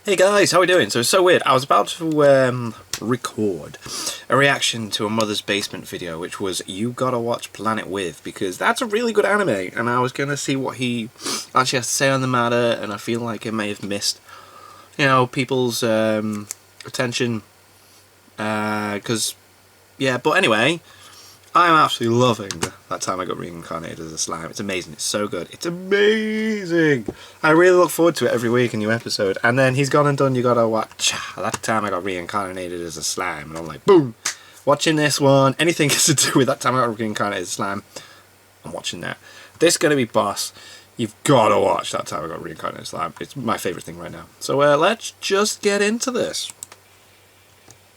Hey guys, how are we doing? So it's so weird. I was about to record a reaction to a Mother's Basement video, which was You Gotta Watch Planet With, because that's a really good anime, and I was going to see what he actually has to say on the matter, and I feel like it may have missed, people's attention, because, but anyway, I'm absolutely loving That Time I Got Reincarnated as a Slime. It's amazing. It's so good. It's amazing. I really look forward to it every week, a new episode. And then he's gone and done You Gotta Watch That Time I Got Reincarnated as a Slime. And I'm like, boom! Watching this one. Anything to do with That Time I Got Reincarnated as a Slime, I'm watching that. This is going to be boss. You've got to watch That Time I Got Reincarnated as a Slime. It's my favourite thing right now. So let's just get into this.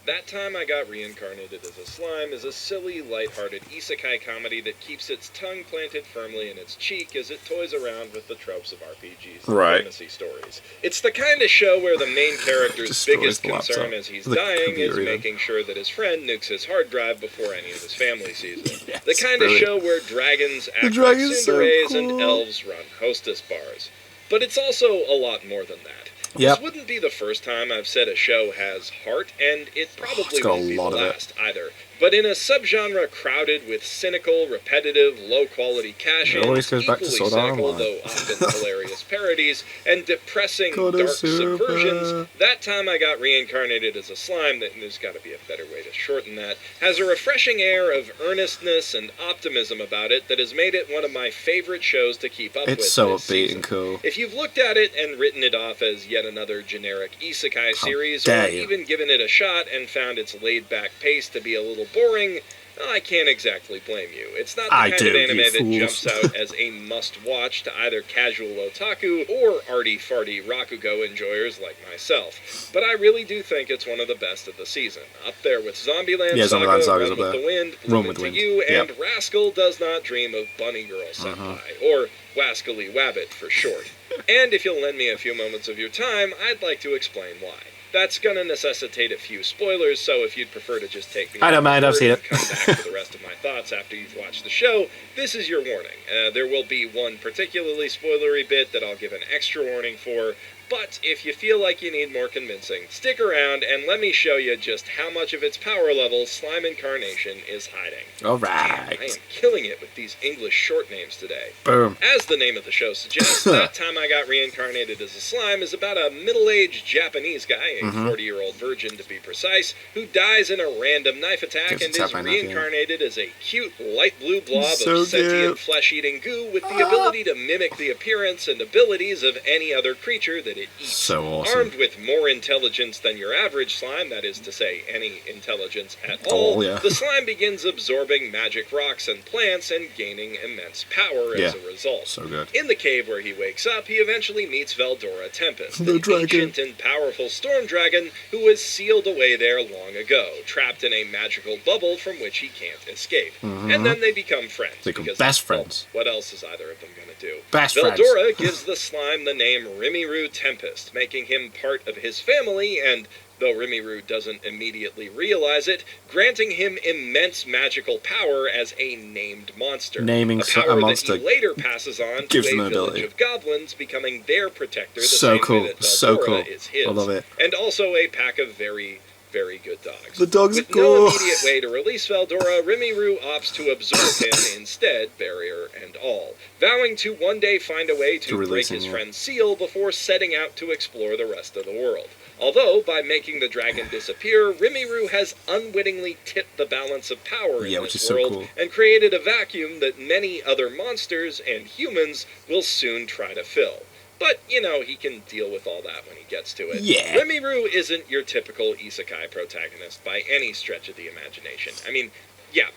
That Time I Got Reincarnated as a Slime is a silly, lighthearted isekai comedy that keeps its tongue planted firmly in its cheek as it toys around with the tropes of RPGs and fantasy stories. It's the kind of show where the main character's biggest concern as he's dying is making sure that his friend nukes his hard drive before any of his family sees it. Yes, the kind of show where dragons act like tsunderes and elves run hostess bars. But it's also a lot more than that. This wouldn't be the first time I've said a show has heart, and it probably won't be the last either. But in a subgenre crowded with cynical, repetitive, low-quality cash-ins, equally cynical though often hilarious parodies, and depressing, dark subversions, That Time I Got Reincarnated as a Slime, there's got to be a better way to shorten that, has a refreshing air of earnestness and optimism about it that has made it one of my favorite shows to keep up with. It's so upbeat and cool. If you've looked at it and written it off as yet another generic isekai series, or even given it a shot and found its laid-back pace to be a little boring, I can't exactly blame you. It's not the kind of anime that jumps out as a must-watch to either casual otaku or arty-farty Rakugo enjoyers like myself. But I really do think it's one of the best of the season. Up there with Zombieland Saga, Run with the Wind, Bloom Into You, and Rascal Does Not Dream of Bunny Girl Senpai, or Wascally Wabbit for short. And if you'll lend me a few moments of your time, I'd like to explain why. That's going to necessitate a few spoilers, so if you'd prefer to just take me I don't mind, I've seen it. Come back for the rest of my thoughts after you've watched the show, this is your warning. There will be one particularly spoilery bit that I'll give an extra warning for, but if you feel like you need more convincing, stick around and let me show you just how much of its power level Slime Incarnation is hiding. Alright. I am killing it with these English short names today. Boom. As the name of the show suggests, That Time I Got Reincarnated as a Slime is about a middle-aged Japanese guy, a 40-year-old virgin to be precise, who dies in a random knife attack and is reincarnated as a cute light blue blob of sentient flesh-eating goo with the ability to mimic the appearance and abilities of any other creature that it eats. So awesome. Armed with more intelligence than your average slime, that is to say, any intelligence at all, the slime begins absorbing magic rocks and plants and gaining immense power as a result. So good. In the cave where he wakes up, he eventually meets Veldora Tempest, an ancient and powerful storm dragon who was sealed away there long ago, trapped in a magical bubble from which he can't escape. And then they become friends. They become best friends. What else is either of them going to do? Best friends. Veldora gives the slime the name Rimuru Tempest, making him part of his family and, though Rimuru doesn't immediately realize it, granting him immense magical power as a named monster. Naming a power a monster that he later passes on to a village of goblins, becoming their protector, the same way that Veldora is his. I love it. And also a pack of very good dogs. The dogs With no immediate way to release Veldora, Rimuru opts to absorb him instead, barrier and all, vowing to one day find a way to break his friend's seal before setting out to explore the rest of the world. Although, by making the dragon disappear, Rimuru has unwittingly tipped the balance of power in this world and created a vacuum that many other monsters and humans will soon try to fill. But, he can deal with all that when he gets to it. Rimuru isn't your typical isekai protagonist by any stretch of the imagination. I mean,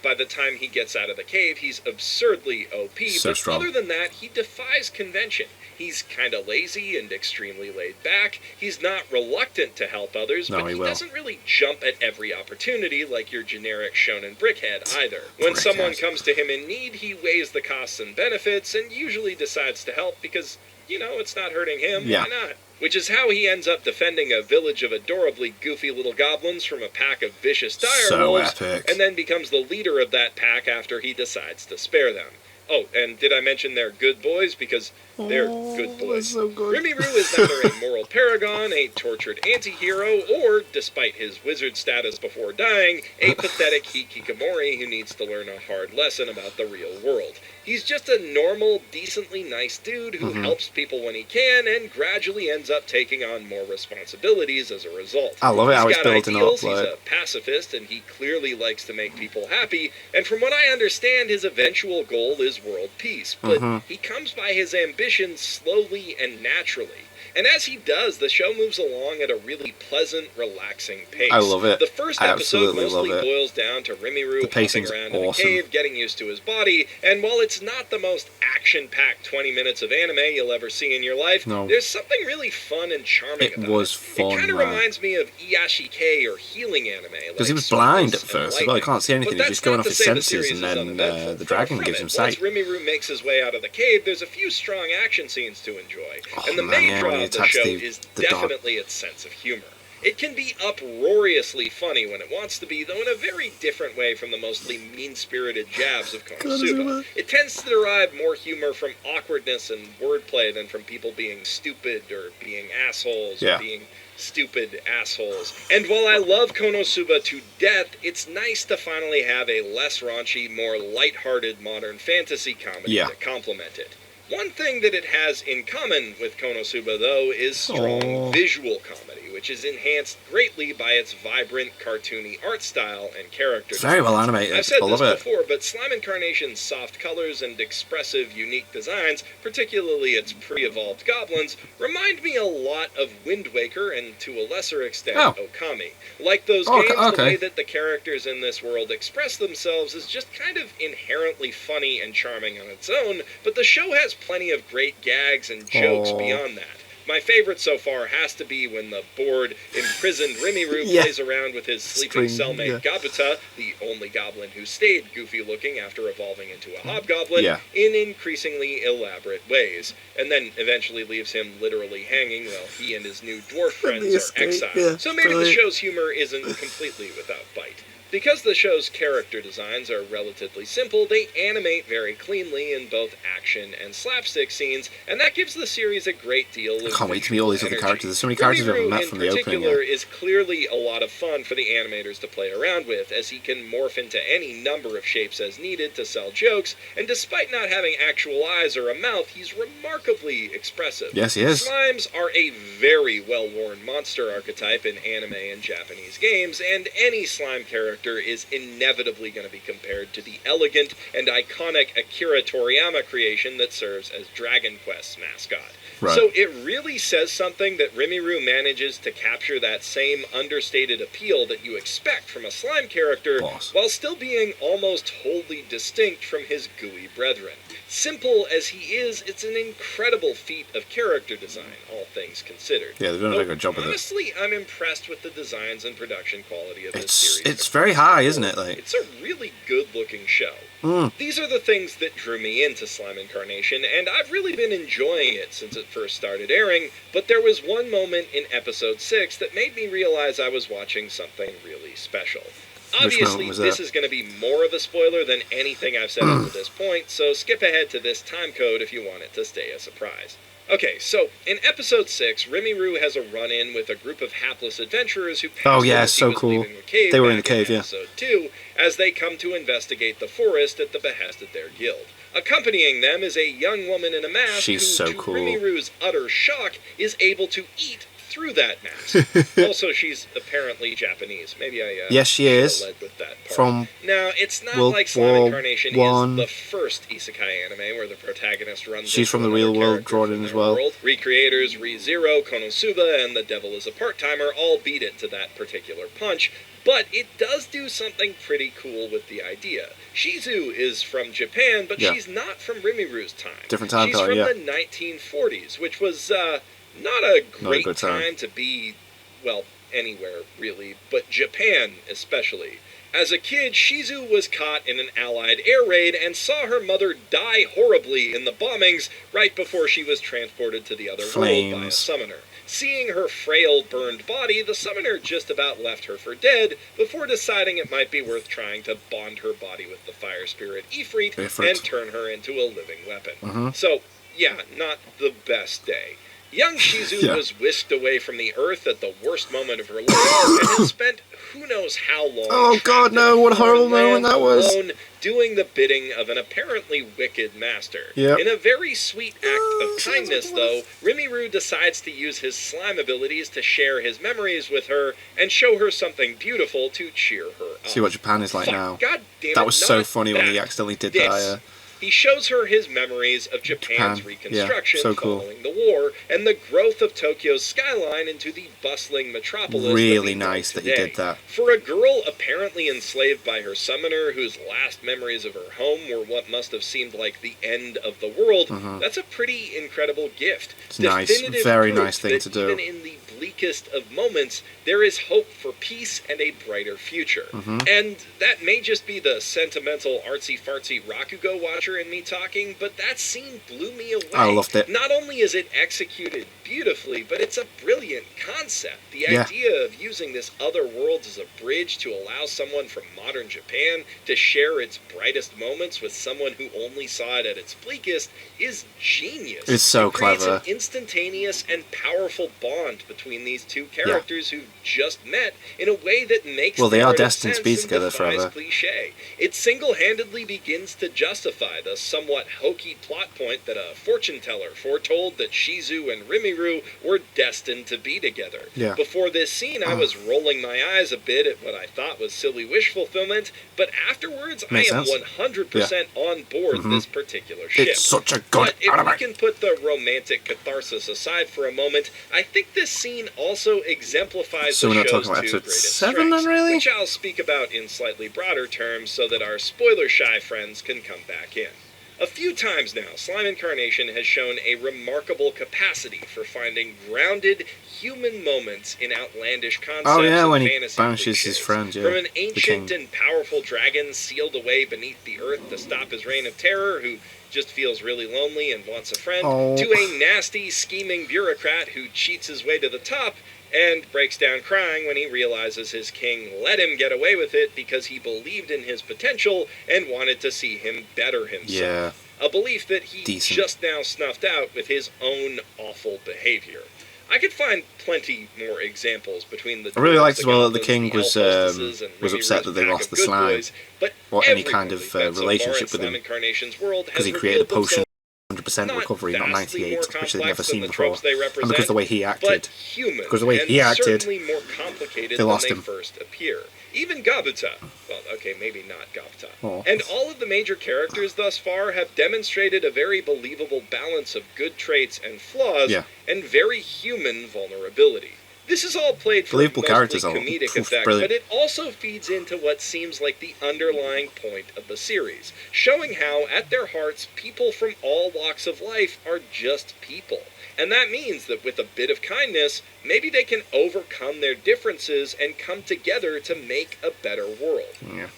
by the time he gets out of the cave, he's absurdly OP, but other than that, he defies convention. He's kinda lazy and extremely laid back. He's not reluctant to help others, but he doesn't really jump at every opportunity like your generic shonen brickhead either. When someone comes to him in need, he weighs the costs and benefits and usually decides to help because, it's not hurting him. Why not? Which is how he ends up defending a village of adorably goofy little goblins from a pack of vicious direwolves, and then becomes the leader of that pack after he decides to spare them. Oh, and did I mention they're good boys? Because they're good boys. So good. Rimuru is neither a moral paragon, a tortured anti-hero, or, despite his wizard status before dying, a pathetic hikikomori who needs to learn a hard lesson about the real world. He's just a normal, decently nice dude who helps people when he can and gradually ends up taking on more responsibilities as a result. I love it how it's building up. He's a pacifist and he clearly likes to make people happy, and from what I understand, his eventual goal is world peace, but he comes by his ambitions slowly and naturally. And as he does, the show moves along at a really pleasant, relaxing pace. I love it. The first episode mostly boils down to Rimuru hopping around in a cave, getting used to his body, and while it's not the most action-packed 20 minutes of anime you'll ever see in your life, there's something really fun and charming about it. It was fun, It kind of reminds me of Iyashikei or healing anime. Because he was blind at first, well, he can't see anything, he's just going off his senses, and then the dragon gives him sight. Once Rimuru makes his way out of the cave, there's a few strong action scenes to enjoy, and the main draw of the show is definitely its sense of humor. It can be uproariously funny when it wants to be, though in a very different way from the mostly mean-spirited jabs of Konosuba. It tends to derive more humor from awkwardness and wordplay than from people being stupid or being assholes or being stupid assholes. And while I love Konosuba to death, it's nice to finally have a less raunchy, more lighthearted modern fantasy comedy to complement it. One thing that it has in common with Konosuba, though, is strong visual comedy, which is enhanced greatly by its vibrant, cartoony art style and character design. Very well animated. I've said this before, but Slime Incarnation's soft colors and expressive, unique designs, particularly its pre-evolved goblins, remind me a lot of Wind Waker and, to a lesser extent, Okami. Like those games, the way that the characters in this world express themselves is just kind of inherently funny and charming on its own, but the show has plenty of great gags and jokes beyond that. My favorite so far has to be when the bored, imprisoned Rimuru plays around with his sleeping cellmate Gabuta, the only goblin who stayed goofy-looking after evolving into a hobgoblin, in increasingly elaborate ways, and then eventually leaves him literally hanging while he and his new dwarf friends are exiled. So maybe the show's humor isn't completely without bite. Because the show's character designs are relatively simple, they animate very cleanly in both action and slapstick scenes, and that gives the series a great deal of I can't wait to meet all these other characters. There's so many characters I've met from the opening. In particular is clearly a lot of fun for the animators to play around with, as he can morph into any number of shapes as needed to sell jokes, and despite not having actual eyes or a mouth, he's remarkably expressive. Yes, he is. Slimes are a very well-worn monster archetype in anime and Japanese games, and any slime character is inevitably going to be compared to the elegant and iconic Akira Toriyama creation that serves as Dragon Quest's mascot. Right. So it really says something that Rimuru manages to capture that same understated appeal that you expect from a slime character, while still being almost wholly distinct from his gooey brethren. Simple as he is, it's an incredible feat of character design, all things considered. Yeah, they've done a very good job with it. Honestly, I'm impressed with the designs and production quality of this series. It's very high, isn't it? Like, it's a really good-looking show. These are the things that drew me into Slime Incarnation, and I've really been enjoying it since it first started airing, but there was one moment in episode 6 that made me realize I was watching something really special. Obviously, this is going to be more of a spoiler than anything I've said up to this point, so skip ahead to this time code if you want it to stay a surprise. Okay, so in episode 6, Rimuru has a run-in with a group of hapless adventurers who passed so cool. The cave they were in the cave, in episode 2, as they come to investigate the forest at the behest of their guild. Accompanying them is a young woman in a mask who, so to cool. Rimuru's utter shock, is able to eat through that mask. Also, she's apparently Japanese. Maybe I yes, she is. led with that part. From now, it's not like Slime Incarnation is the first isekai anime where the protagonist runs. She's from the real world, drawn in as well. Recreators ReZero, Konosuba, and The Devil is a Part-Timer all beat it to that particular punch. But it does do something pretty cool with the idea. Shizue is from Japan, but she's not from Rimuru's time. Different time She's from the 1940s, which was not a great time to be, well, anywhere really, but Japan especially. As a kid, Shizue was caught in an Allied air raid and saw her mother die horribly in the bombings right before she was transported to the other world by a summoner. Seeing her frail, burned body, the summoner just about left her for dead before deciding it might be worth trying to bond her body with the fire spirit Ifrit and turn her into a living weapon. So, yeah, not the best day. Young Shizue was whisked away from the earth at the worst moment of her life and has spent who knows how long. Oh god, no, what a horrible moment that was. Alone, doing the bidding of an apparently wicked master. Yep. In a very sweet act of kindness, though, Rimuru decides to use his slime abilities to share his memories with her and show her something beautiful to cheer her up. See what Japan is like now. God damn it, that was so funny when he accidentally did that. He shows her his memories of Japan's reconstruction following the war and the growth of Tokyo's skyline into the bustling metropolis. Really nice that he did that. For a girl apparently enslaved by her summoner, whose last memories of her home were what must have seemed like the end of the world, that's a pretty incredible gift. It's nice, very nice thing to do. Even in the bleakest of moments, there is hope for peace and a brighter future. And that may just be the sentimental artsy-fartsy Rakugo watcher in me talking, but that scene blew me away. I loved it. Not only is it executed beautifully, but it's a brilliant concept. The idea of using this other world as a bridge to allow someone from modern Japan to share its brightest moments with someone who only saw it at its bleakest is genius. It's so creates clever. An instantaneous and powerful bond between these two characters who've just met in a way that makes they are destined to be together forever. Cliche. It single-handedly begins to justify the somewhat hokey plot point that a fortune teller foretold that Shizue and Rimuru were destined to be together. Before this scene, I was rolling my eyes a bit at what I thought was silly wish fulfillment, but afterwards I am 100% on board this particular ship. It's such a good But if we can put the romantic catharsis aside for a moment, I think this scene also exemplifies the show's two greatest strengths, which I'll speak about in slightly broader terms so that our spoiler-shy friends can come back in. A few times now, Slime Incarnation has shown a remarkable capacity for finding grounded, human moments in outlandish concepts and when fantasy he banishes cliches. his friend, From an ancient and powerful dragon sealed away beneath the earth to stop his reign of terror, who just feels really lonely and wants a friend, to a nasty, scheming bureaucrat who cheats his way to the top and breaks down crying when he realizes his king let him get away with it because he believed in his potential and wanted to see him better himself. A belief that he just now snuffed out with his own awful behavior. I could find plenty more examples between the. I really liked as well that the king was upset that they lost the slime, or any kind of relationship with him, because he created a potion 100% recovery, not 98, which they'd never seen before, and because the way he acted, they lost him. First appear. Even Gabuta, well, okay, maybe not Gabuta, and all of the major characters thus far have demonstrated a very believable balance of good traits and flaws, and very human vulnerability. This is all played for mostly comedic effect, but it also feeds into what seems like the underlying point of the series, showing how, at their hearts, people from all walks of life are just people. And that means that with a bit of kindness, maybe they can overcome their differences and come together to make a better world.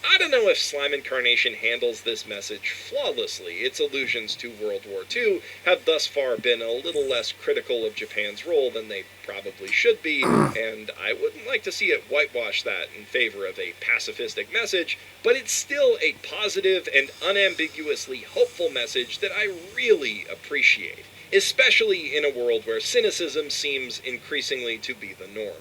I don't know if Slime Incarnation handles this message flawlessly. Its allusions to World War II have thus far been a little less critical of Japan's role than they probably should be, and I wouldn't like to see it whitewash that in favor of a pacifistic message, but it's still a positive and unambiguously hopeful message that I really appreciate. Especially in a world where cynicism seems increasingly to be the norm.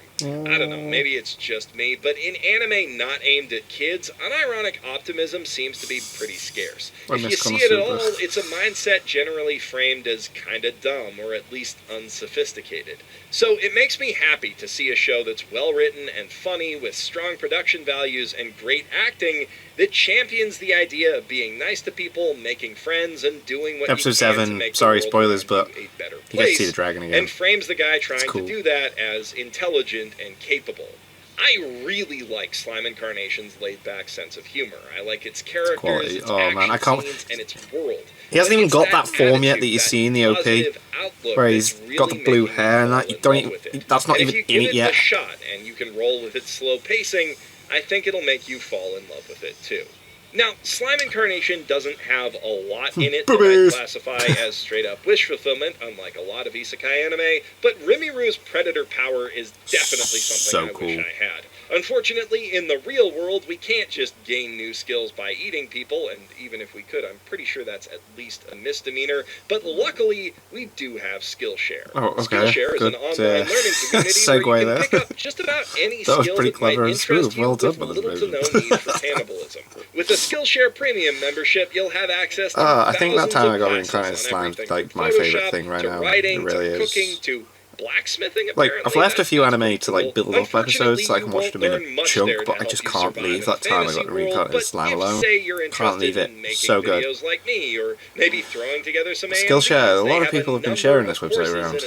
I don't know, maybe it's just me, but in anime not aimed at kids, unironic optimism seems to be pretty scarce. If you see it at all, it's a mindset generally framed as kinda dumb, or at least unsophisticated. So it makes me happy to see a show that's well written and funny, with strong production values and great acting, that champions the idea of being nice to people, making friends, and doing what Episode you can 7, to make sorry, the world spoilers, around but you a better place, you get to see the dragon again. and frames the guy trying to do that as intelligent and capable. I really like Slime Incarnation's laid-back sense of humor. I like its characters, its action scenes, and its world. He hasn't even got that form yet that you see in the OP, where he's got the blue hair and that. You don't even, that's not even in it yet. If you give it a shot and you can roll with its slow pacing, I think it'll make you fall in love with it too. Now, Slime Incarnation doesn't have a lot in it that I'd classify as straight-up wish fulfillment, unlike a lot of isekai anime, but Rimmiru's predator power is definitely something I wish I had. Unfortunately, in the real world, we can't just gain new skills by eating people, and even if we could, I'm pretty sure that's at least a misdemeanor, but luckily, we do have Skillshare. Oh, okay. Skillshare is an online learning community where you can pick up just about any skill that might interest you with little to no need for cannibalism. With a Skillshare Premium membership, you'll have access to I think that time I got Reincarnated Slime's like my favourite thing right now. Writing, it really to is. Cooking, to blacksmithing, like, I've left a few that's anime to like build up episodes so I can watch them in a learn chunk, much but I just can't leave that time I got Reincarnated Slime alone. Can't leave it. So good. Like me, or maybe throwing together some Skillshare. A lot of people have been sharing this website around.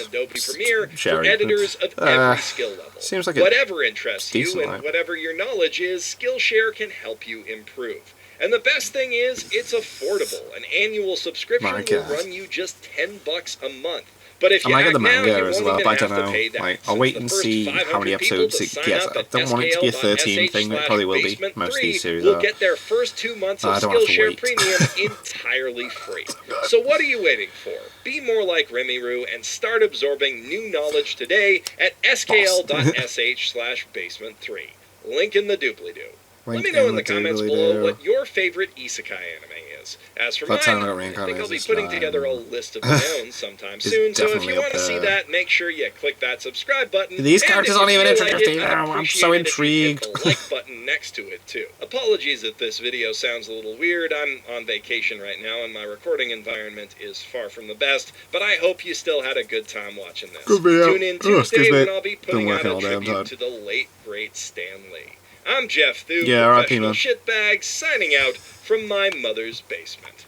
Sharing editors of every skill level. Seems like whatever interests you and whatever your knowledge is, Skillshare can help you improve. And the best thing is, it's affordable. An annual subscription will run you just $10 a month. But if you I might get the now, manga as well, but I don't have to know. pay that. Like, I'll wait and see how many episodes it gets. I don't want it to be a 13 thing, it probably will be. Most of these series will get their first 2 months of Skillshare Premium entirely free. So what are you waiting for? Be more like Rimmiru and start absorbing new knowledge today at skl.sh/basement3. Link in the doobly-doo. Let me know in the comments below what your favorite isekai anime is. As for mine, I think I'll be putting together a list of my own sometime soon, so if you want to see that, make sure you click that subscribe button. These characters aren't even interesting now, I'm so intrigued. Hit the like button next to it, too. Apologies if this video sounds a little weird. I'm on vacation right now, and my recording environment is far from the best, but I hope you still had a good time watching this. Tune in Tuesday when I'll be putting out a tribute to the late, great Stan Lee. I'm Jeff Thu, professional shitbag, signing out from my mother's basement.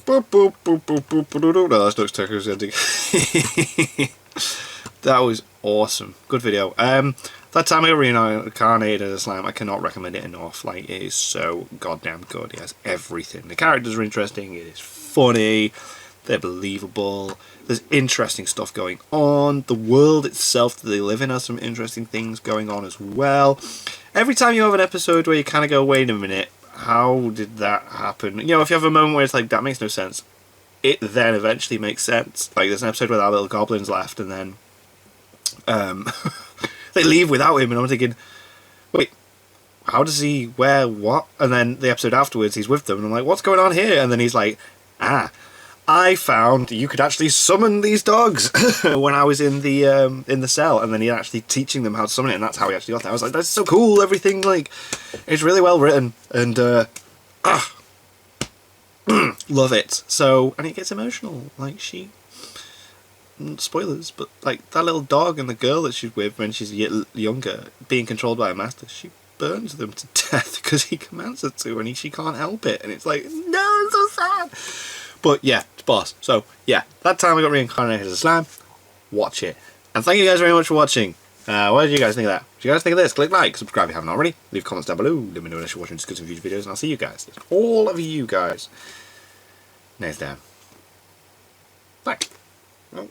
Boop, boop, boop, boop, boop, boop, boop. No, that's Duck's Tucker's ending. That was awesome. Good video. That time I got Reincarnated as Slime, I cannot recommend it enough. Like, it is so goddamn good. It has everything. The characters are interesting. It is funny. They're believable. There's interesting stuff going on. The world itself that they live in has some interesting things going on as well. Every time you have an episode where you kind of go, wait a minute, how did that happen? You know, if you have a moment where it's like, that makes no sense, it then eventually makes sense. Like, there's an episode where our little goblins left, and then they leave without him, and I'm thinking, wait, how does he, where, what? And then the episode afterwards, he's with them, and I'm like, what's going on here? And then he's like, I found you could actually summon these dogs when I was in the cell, and then he actually teaching them how to summon it, and that's how he actually got there. I was like, that's so cool, everything, like, it's really well written, and, love it. So, and it gets emotional, like, spoilers, but, like, that little dog and the girl that she's with when she's younger, being controlled by a master, she burns them to death because he commands her to, and she can't help it, and it's like, no, it's so sad. But yeah, it's boss. So yeah, that time I got Reincarnated as a Slime. Watch it. And thank you guys very much for watching. What did you guys think of that? What do you guys think of this? Click like, subscribe if you haven't already. Leave comments down below. Let me know if you're watching discussing future videos, and I'll see you guys, all of you guys, next time. Bye. Oh.